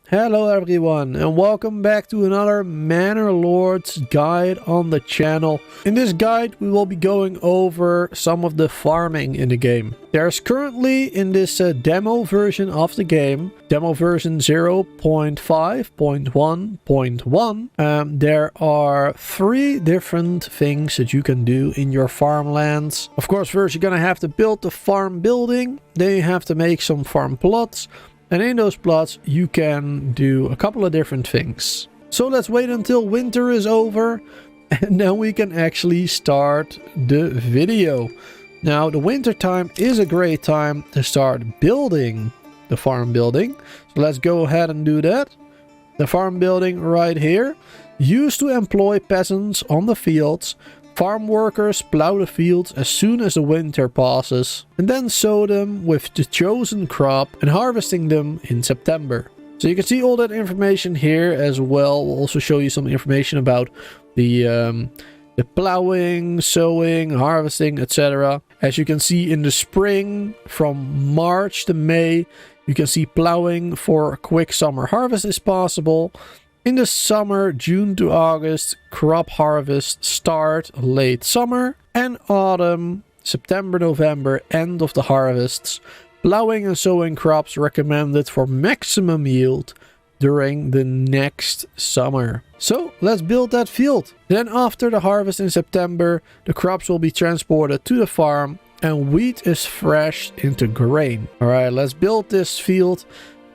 Hello everyone and welcome back to another Manor Lords guide on the channel. In this guide we will be going over some of the farming in the game. There's currently in this demo version of the game, demo version 0.5.1.1, there are 3 different things that you can do in your farmlands. Of course, first you're gonna have to build the farm building, then you have to make some farm plots. And in those plots, you can do a couple of different things. So let's wait until winter is over. And then we can actually start the video. Now, the winter time is a great time to start building the farm building. So let's go ahead and do that. The farm building right here. Used to employ peasants on the fields. Farm workers plow the fields as soon as the winter passes and then sow them with the chosen crop and harvesting them in September. So you can see all that information here as well. We'll also show you some information about the plowing, sowing, harvesting, etc. As you can see in the spring from March to May, you can see plowing for a quick summer harvest is possible. In the summer, June to August, crop harvest start late summer, and autumn, September, November, end of the harvests. Plowing and sowing crops recommended for maximum yield during the next summer. So let's build that field. Then after the harvest in September, the crops will be transported to the farm and wheat is threshed into grain. All right, let's build this field.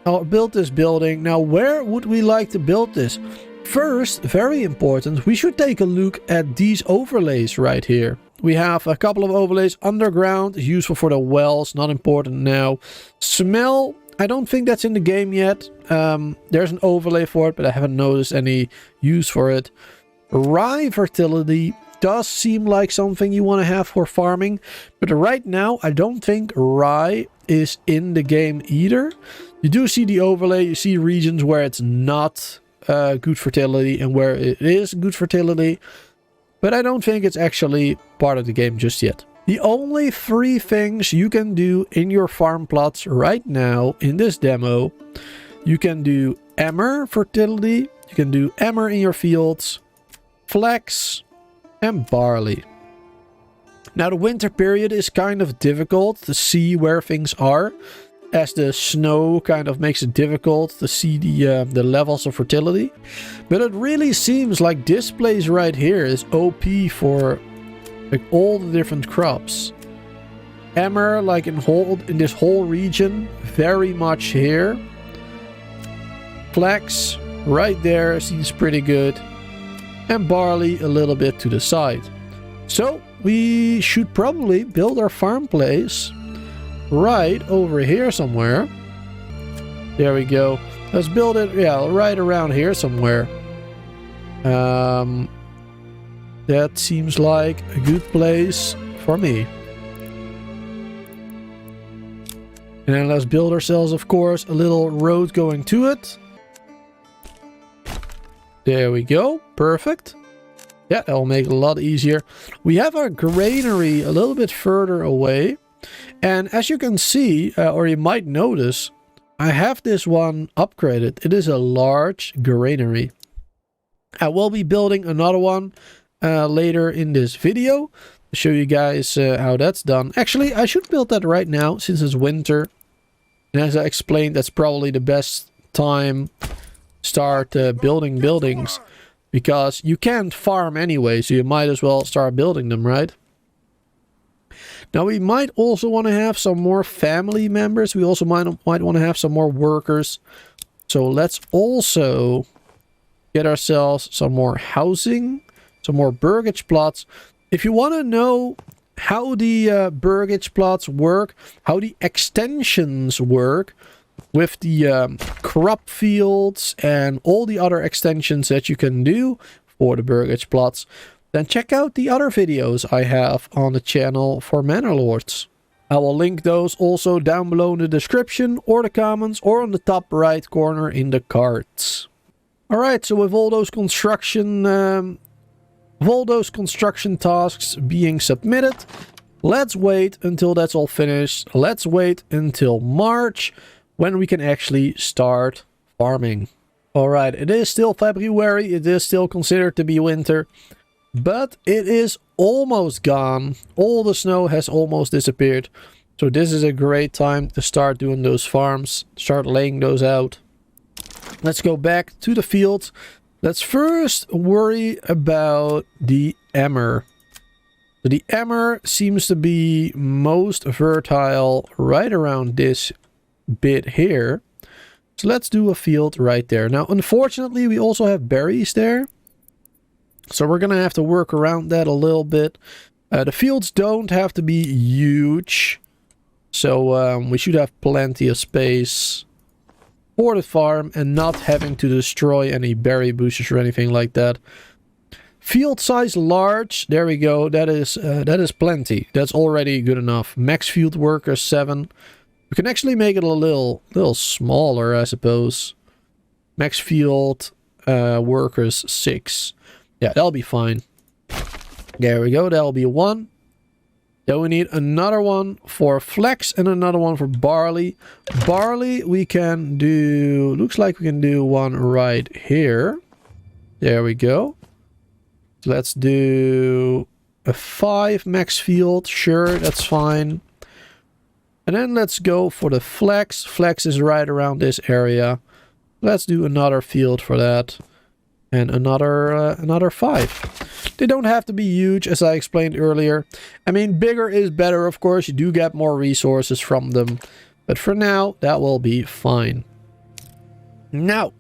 I'll build this building. Now, where would we like to build this? First, very important, we should take a look at these overlays right here. We have a couple of overlays. Underground, useful for the wells, not important now. Smell, I don't think that's in the game yet. There's an overlay for it, but I haven't noticed any use for it. Rye fertility does seem like something you want to have for farming, but right now I don't think rye is in the game either. You do see the overlay, you see regions where it's not good fertility and where it is good fertility, but I don't think it's actually part of the game just yet. The only 3 things you can do in your farm plots right now in this demo, you can do emmer fertility, you can do emmer in your fields, flax, and barley. Now the winter period is kind of difficult to see where things are, as the snow kind of makes it difficult to see the levels of fertility. But it really seems like this place right here is OP for like all the different crops. Emmer, like in this whole region, very much here. Flax right there seems pretty good. And barley a little bit to the side. So we should probably build our farm place right over here somewhere. There we go. Let's build it, yeah, right around here somewhere. That seems like a good place for me. And then let's build ourselves, of course, a little road going to it. There we go. Perfect. Yeah, that will make it a lot easier. We have our granary a little bit further away. And as you can see, or you might notice, I have this one upgraded. It is a large granary. I will be building another one later in this video to show you guys how that's done. Actually, I should build that right now since it's winter. And as I explained, that's probably the best time to start building buildings. Because you can't farm anyway, so you might as well start building them, right? Now we might also want to have some more family members. We also might want to have some more workers. So let's also get ourselves some more housing, some more burgage plots. If you want to know how the burgage plots work, how the extensions work, with the crop fields and all the other extensions that you can do for the burgage plots, then check out the other videos I have on the channel for Manor Lords. I will link those also down below in the description or the comments or on the top right corner in the cards. Alright, so with all those construction tasks being submitted, let's wait until that's all finished. Let's wait until March, when we can actually start farming. Alright, it is still February, it is still considered to be winter, but it is almost gone. All the snow has almost disappeared. So this is a great time to start doing those farms, start laying those out. Let's go back to the field. Let's first worry about the emmer. So the emmer seems to be most fertile right around this bit here. So let's do a field right there. Now, unfortunately, we also have berries there. So we're going to have to work around that a little bit. The fields don't have to be huge. So we should have plenty of space for the farm and not having to destroy any berry bushes or anything like that. Field size large. There we go. That is plenty. That's already good enough. Max field workers 7. We can actually make it a little smaller, I suppose. Max field workers 6. Yeah, that'll be fine. There we go. That'll be 1. Then we need another one for flax and another one for barley. Barley we can do... Looks like we can do one right here. There we go. So let's do a 5 max field. Sure, that's fine. And then let's go for the flax. Flax is right around this area. Let's do another field for that. And another 5. They don't have to be huge, as I explained earlier. I mean, bigger is better, of course. You do get more resources from them. But for now, that will be fine. Now,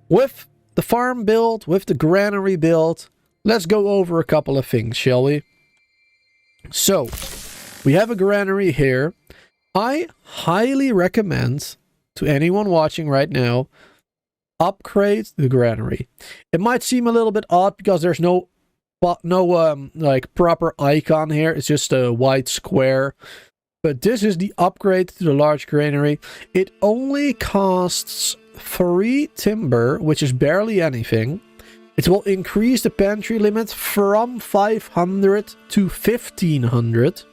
with the farm build, with the granary build, let's go over a couple of things, shall we? So, we have a granary here. I highly recommend to anyone watching right now, upgrade the granary. It might seem a little bit odd because there's no like proper icon here. It's just a white square. But this is the upgrade to the large granary. It only costs 3 timber, which is barely anything. It will increase the pantry limit from 500 to 1500.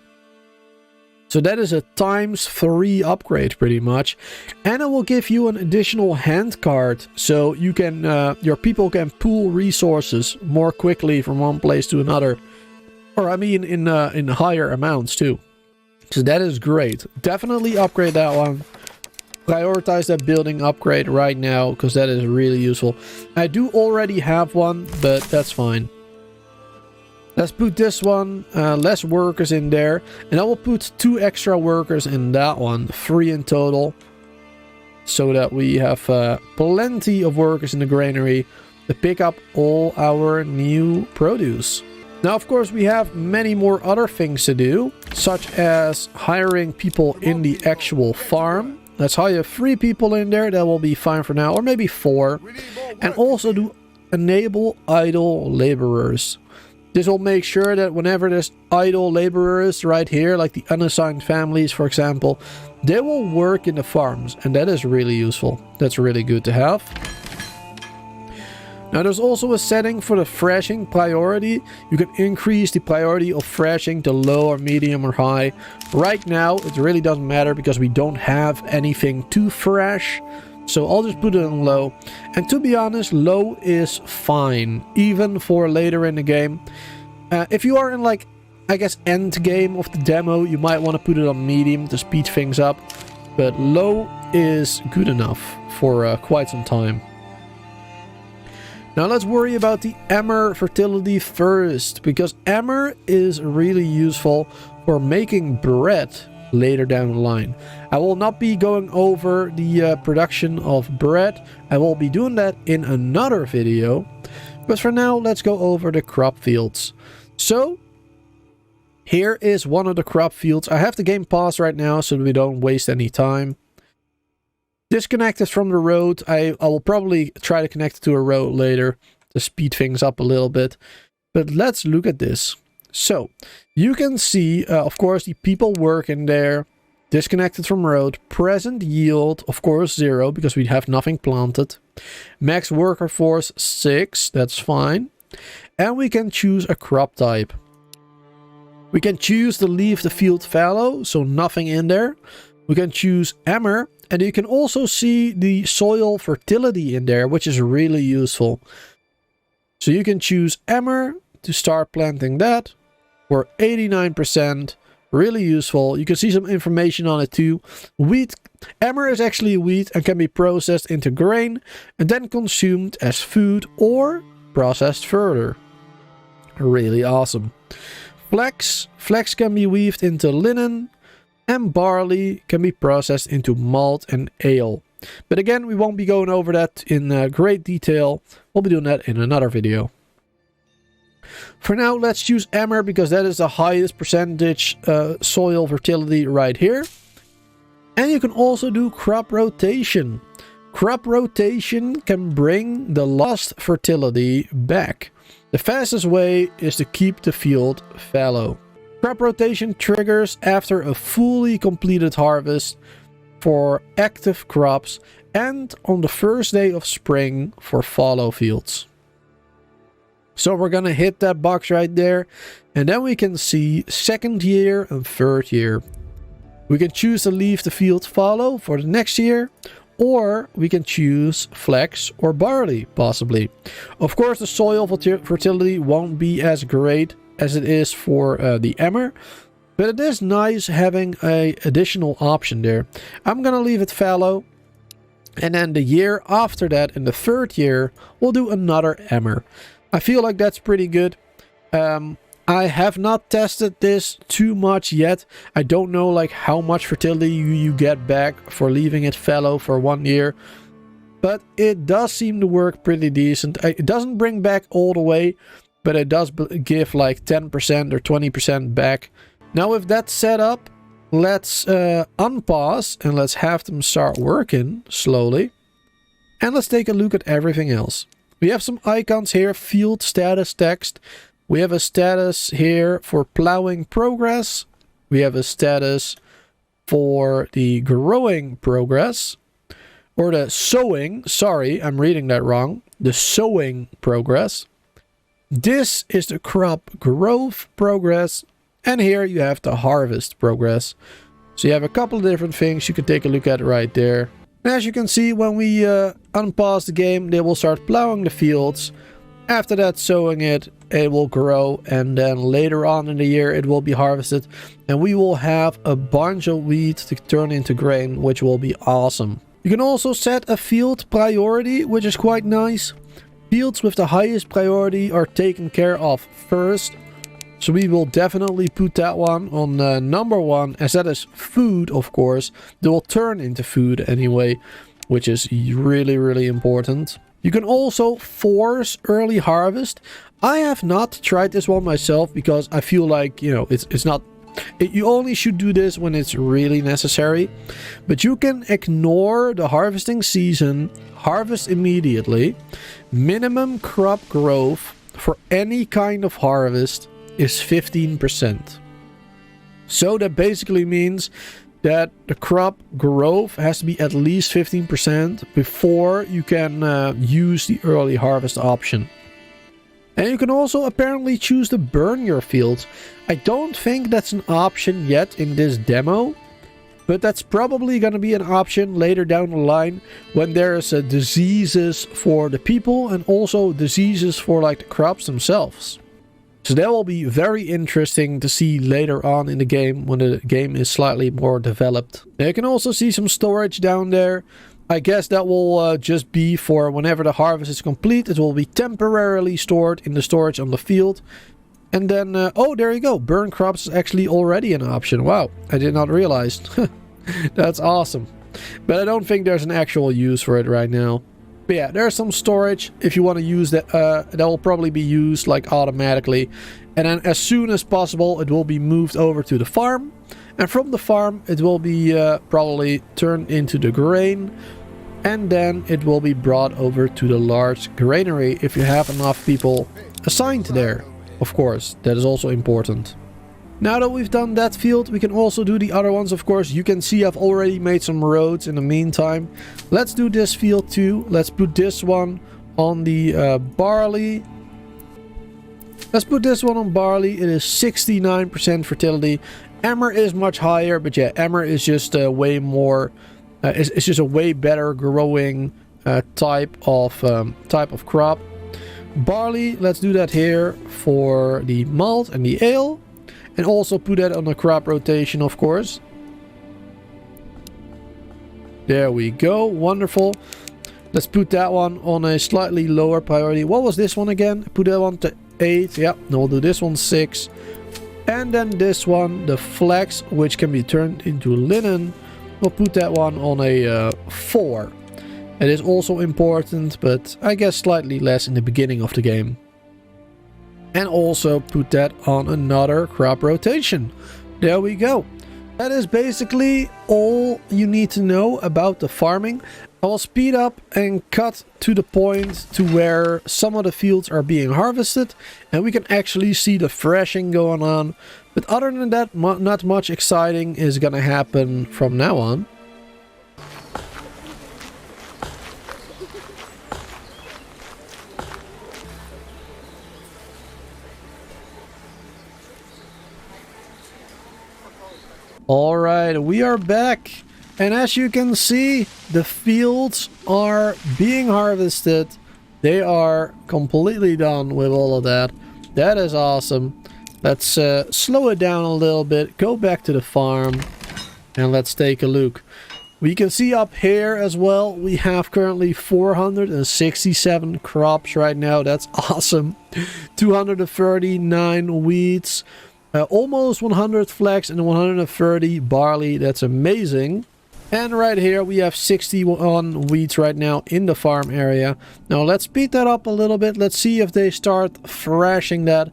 So that is a ×3 upgrade pretty much. And it will give you an additional hand card. So you can, your people can pool resources more quickly from one place to another. Or I mean in higher amounts too. So that is great. Definitely upgrade that one. Prioritize that building upgrade right now, because that is really useful. I do already have one, but that's fine. Let's put this one, less workers in there. And I will put 2 extra workers in that one. 3 in total. So that we have plenty of workers in the granary to pick up all our new produce. Now, of course, we have many more other things to do. Such as hiring people in the actual farm. Let's hire 3 people in there. That will be fine for now. Or maybe 4. And also do enable idle laborers. This will make sure that whenever there's idle laborers right here, like the unassigned families, for example, they will work in the farms. And that is really useful. That's really good to have. Now, there's also a setting for the threshing priority. You can increase the priority of threshing to low or medium or high. Right now, it really doesn't matter because we don't have anything to thresh. So I'll just put it on low. And to be honest, low is fine, even for later in the game. If you are in, like, I guess, end game of the demo, you might want to put it on medium to speed things up. But low is good enough for quite some time. Now let's worry about the emmer fertility first, because emmer is really useful for making bread later down the line. I will not be going over the production of bread. I will be doing that in another video. But for now, let's go over the crop fields. So, here is one of the crop fields. I have the game paused right now so that we don't waste any time. Disconnected from the road. I will probably try to connect it to a road later to speed things up a little bit. But let's look at this. So, you can see, of course, the people work in there. Disconnected from road. Present yield, of course, 0, because we have nothing planted. Max worker force, 6. That's fine. And we can choose a crop type. We can choose to leave the field fallow, so nothing in there. We can choose emmer, And you can also see the soil fertility in there, which is really useful. So you can choose Emmer to start planting that for 89%. Really useful. You can see some information on it too. Wheat. Emmer is actually wheat and can be processed into grain and then consumed as food or processed further. Really awesome. Flax. Flax can be weaved into linen. And barley can be processed into malt and ale. But again, we won't be going over that in great detail. We'll be doing that in another video. For now, let's choose Emmer because that is the highest percentage soil fertility right here. And you can also do crop rotation. Crop rotation can bring the lost fertility back. The fastest way is to keep the field fallow. Crop rotation triggers after a fully completed harvest for active crops and on the first day of spring for fallow fields. So we're gonna hit that box right there and then we can see second year and third year. We can choose to leave the field fallow for the next year, or we can choose flax or barley possibly. Of course the soil fertility won't be as great as it is for the Emmer, but it is nice having an additional option there. I'm gonna leave it fallow, and then the year after that, in the third year, we'll do another Emmer. I feel like that's pretty good. I have not tested this too much yet. I don't know like how much fertility you get back for leaving it fallow for 1 year, but it does seem to work pretty decent. It doesn't bring back all the way, but it does give like 10% or 20% back. Now with that set up, let's unpause and let's have them start working slowly. And let's take a look at everything else. We have some icons here, field status text. We have a status here for plowing progress. We have a status for the growing progress. Or the sowing, sorry, I'm reading that wrong. The sowing progress. This is the crop growth progress. And here you have the harvest progress. So you have a couple of different things you can take a look at right there. And as you can see, when we unpause the game, they will start plowing the fields. After that, sowing it, it will grow, and then later on in the year it will be harvested, and we will have a bunch of wheat to turn into grain, which will be awesome. You can also set a field priority, which is quite nice. Fields with the highest priority are taken care of first, so we will definitely put that one on number 1, as that is food, of course. They will turn into food anyway, which is really important. You can also force early harvest. I have not tried this one myself because I feel like, you know, it's not... You only should do this when it's really necessary. But you can ignore the harvesting season, harvest immediately. Minimum crop growth for any kind of harvest is 15%. So that basically means that the crop growth has to be at least 15% before you can use the early harvest option. And you can also apparently choose to burn your fields. I don't think that's an option yet in this demo, but that's probably going to be an option later down the line when there's diseases for the people and also diseases for like the crops themselves. So that will be very interesting to see later on in the game when the game is slightly more developed. Now you can also see some storage down there. I guess that will just be for whenever the harvest is complete. It will be temporarily stored in the storage on the field. And then, oh, there you go. Burn crops is actually already an option. Wow, I did not realize. That's awesome. But I don't think there's an actual use for it right now. But yeah, there's some storage if you want to use that. That will probably be used like automatically. And then as soon as possible, it will be moved over to the farm. And from the farm, it will be probably turned into the grain. And then it will be brought over to the large granary if you have enough people assigned there. Of course, that is also important. Now that we've done that field, we can also do the other ones. Of course, you can see I've already made some roads in the meantime. Let's do this field too. Let's put this one on the barley. Let's put this one on barley. It is 69% fertility. Emmer is much higher, but yeah, Emmer is just way more It's just a way better growing type of crop. Barley, let's do that here for the malt and the ale. And also put that on the crop rotation, of course. There we go. Wonderful. Let's put that one on a slightly lower priority. What was this one again? Put that one to 8. Yeah, no, we'll do this one 6. And then this one, the flax, which can be turned into linen. We'll put that one on a 4. It is also important, but I guess slightly less in the beginning of the game. And also put that on another crop rotation. There we go. That is basically all you need to know about the farming. I will speed up and cut to the point to where some of the fields are being harvested. And we can actually see the threshing going on. But other than that, not much exciting is going to happen from now on. Alright, we are back. And as you can see, the fields are being harvested. They are completely done with all of that. That is awesome. Let's slow it down a little bit. Go back to the farm. And let's take a look. We can see up here as well, we have currently 467 crops right now. That's awesome. 239 wheats. Almost 100 flax and 130 barley. That's amazing. And right here we have 61 wheats right now in the farm area. Now let's speed that up a little bit. Let's see if they start thrashing that.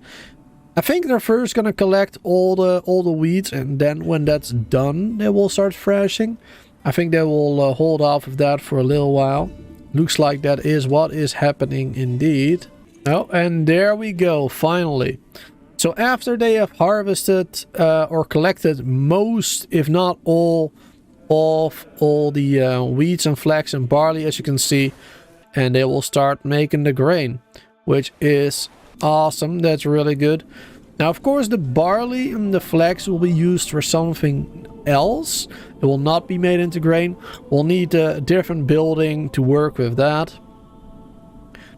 I think they're first gonna collect all the wheats, and then when that's done, they will start thrashing. I think they will hold off of that for a little while. Looks like that is what is happening indeed. Oh, and there we go, finally. So after they have harvested or collected most, if not all, of all the wheats and flax and barley, as you can see, and they will start making the grain, which is awesome. That's really good. Now, of course, the barley and the flax will be used for something else. It will not be made into grain. We'll need a different building to work with that.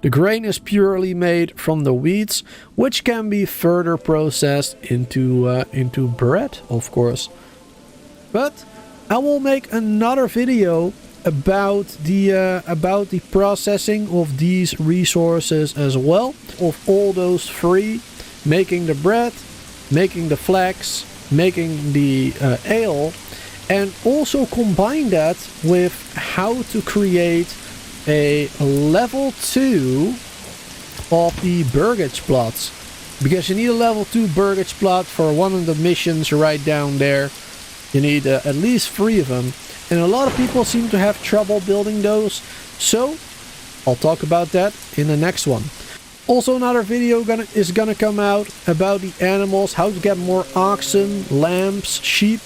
The grain is purely made from the wheats, which can be further processed into bread, of course. But I will make another video about the processing of these resources as well, of all those three: making the bread, making the flax, making the ale, and also combine that with how to create a level 2 of the Burgage plots, because you need a level 2 Burgage plot for one of the missions right down there. You need at least 3 of them, and a lot of people seem to have trouble building those, so I'll talk about that in the next one. Also, another video is gonna come out about the animals, how to get more oxen, lambs, sheep,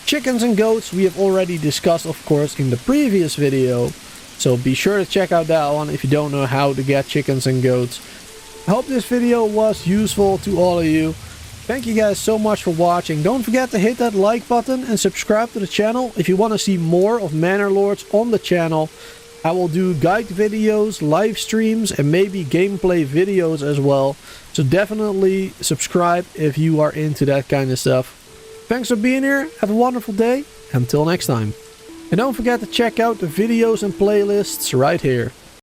chickens and goats. We have already discussed, of course, in the previous video. So be sure to check out that one if you don't know how to get chickens and goats. I hope this video was useful to all of you. Thank you guys so much for watching. Don't forget to hit that like button and subscribe to the channel if you want to see more of Manor Lords on the channel. I will do guide videos, live streams, and maybe gameplay videos as well. So definitely subscribe if you are into that kind of stuff. Thanks for being here. Have a wonderful day. Until next time. And don't forget to check out the videos and playlists right here.